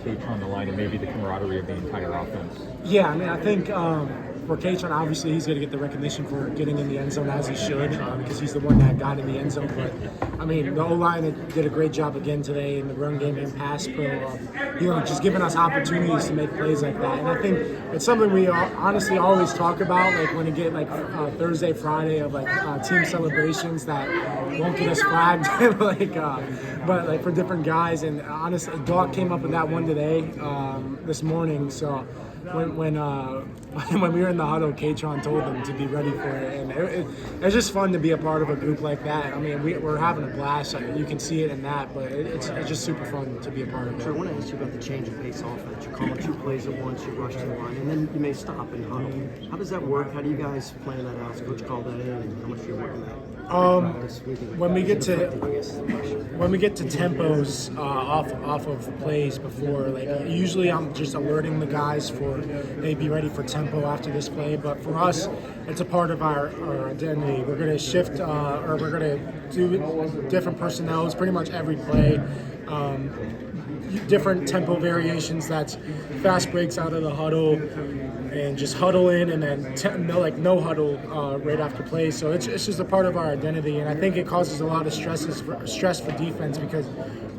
Cage on the line and maybe the camaraderie of the entire offense? Yeah, I mean, I think for Katron, obviously he's going to get the recognition for getting in the end zone as he should, because he's the one that got in the end zone. But I mean, the O-line did a great job again today in the run game and pass pro. Just giving us opportunities to make plays like that. And I think it's something we honestly always talk about, like when you get like Thursday, Friday of like team celebrations that won't get us flagged, but like for different guys. And honestly, Doc came up with that one today, this morning. So when we were in the huddle, Katron told them to be ready for it, and it's just fun to be a part of a group like that. I mean, we're having a blast. You can see it in that, but it's just super fun to be a part of it. Sure, I want to ask you about the change of pace offense. You're calling 2 plays at once, you rush to the line, and then you may stop and huddle. How does that work? How do you guys plan that out? Does Coach call that in, and how much are you working that? When we get to tempos off of plays before, like usually I'm just alerting the guys for they be ready for tempo after this play. But for us, it's a part of our identity. We're going to shift or we're going to do different personnels pretty much every play. Different tempo variations. That's fast breaks out of the huddle and just huddle in, and then no huddle right after play. So it's just a part of our identity, and I think it causes a lot of stress for defense, because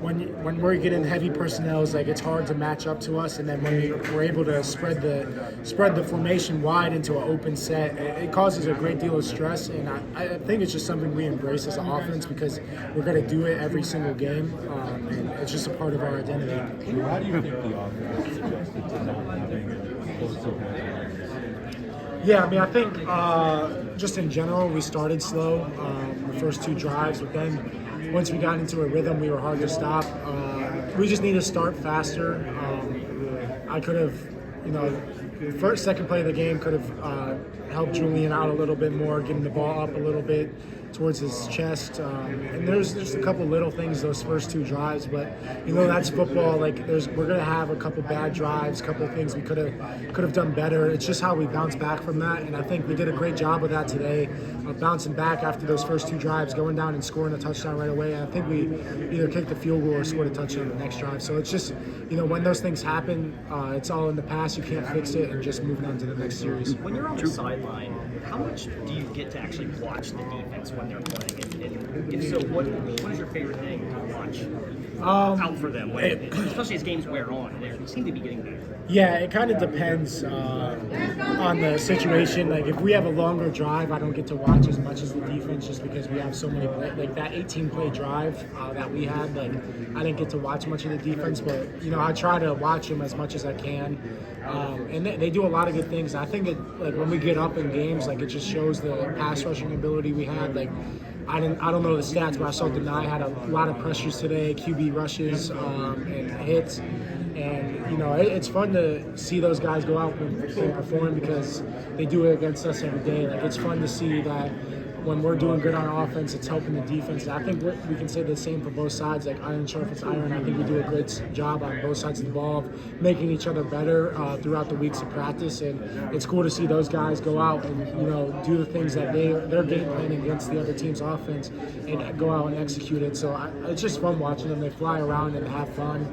when we're getting heavy personnel, like it's hard to match up to us, and then when we're able to spread the formation wide into an open set, it causes a great deal of stress. And I think it's just something we embrace as an offense, because we're going to do it every single game, and it's just a part of our identity. How do you think the offense is adjusted to not having those two guys? Yeah, I mean, I think just in general, we started slow the first 2 drives, but then once we got into a rhythm, we were hard to stop. We just need to start faster. I could have, second play of the game could have helped Julian out a little bit more, getting the ball up a little bit towards his chest. And there's just a couple little things those first 2 drives, but that's football. Like we're gonna have a couple bad drives, a couple of things we could have done better. It's just how we bounce back from that, and I think we did a great job of that today, bouncing back after those first 2 drives, going down and scoring a touchdown right away. And I think we either kicked a field goal or scored a touchdown the next drive. So it's just when those things happen, it's all in the past. You can't fix it, and just moving on to the next series. When you're on the sideline, how much do you get to actually watch the defense when they're playing? And if so, what is your favorite thing to watch out for them, especially as games wear on? They seem to be getting better. Yeah, it kind of depends on the situation. Like if we have a longer drive, I don't get to watch as much as the defense, just because we have so many like that 18-play drive that we had. Like I didn't get to watch much of the defense, but I try to watch them as much as I can. And they do a lot of good things. I think like when we get up in games, like it just shows the pass rushing ability we had. Like I don't know the stats, but I saw Denai had a lot of pressures today, QB rushes and hits. And it's fun to see those guys go out and perform, because they do it against us every day. Like it's fun to see that when we're doing good on offense, it's helping the defense. And I think we can say the same for both sides. Like iron sharpens iron. I think we do a great job on both sides of the ball, making each other better throughout the weeks of practice. And it's cool to see those guys go out and do the things that they're game planning against the other team's offense, and go out and execute it. So it's just fun watching them. They fly around and have fun,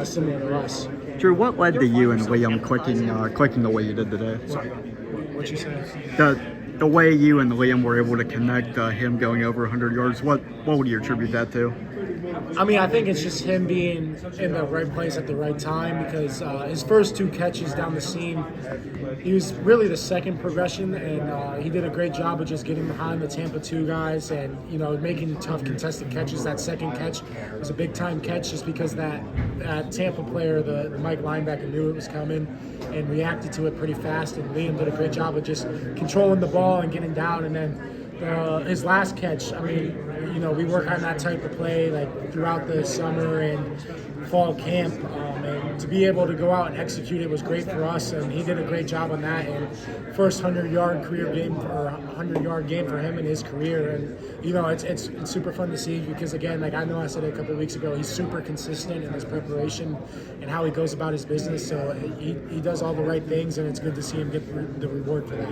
similar to us. Drew, what led to you and Liam clicking the way you did today? Sorry, what you say? The way you and Liam were able to connect, him going over 100 yards, what would you attribute that to? I mean, I think it's just him being in the right place at the right time, because his first 2 catches down the seam, he was really the second progression, and he did a great job of just getting behind the Tampa 2 guys and, making tough contested catches. That second catch was a big-time catch, just because that Tampa player, the Mike linebacker, knew it was coming and reacted to it pretty fast, and Liam did a great job of just controlling the ball and getting down. And then his last catch, I mean, we work on that type of play like throughout the summer and fall camp, and to be able to go out and execute it was great for us, and he did a great job on that. And first 100-yard career game, or 100-yard game for him in his career. And it's super fun to see, because again, like I know I said it a couple of weeks ago, he's super consistent in his preparation and how he goes about his business. So he does all the right things, and it's good to see him get the reward for that.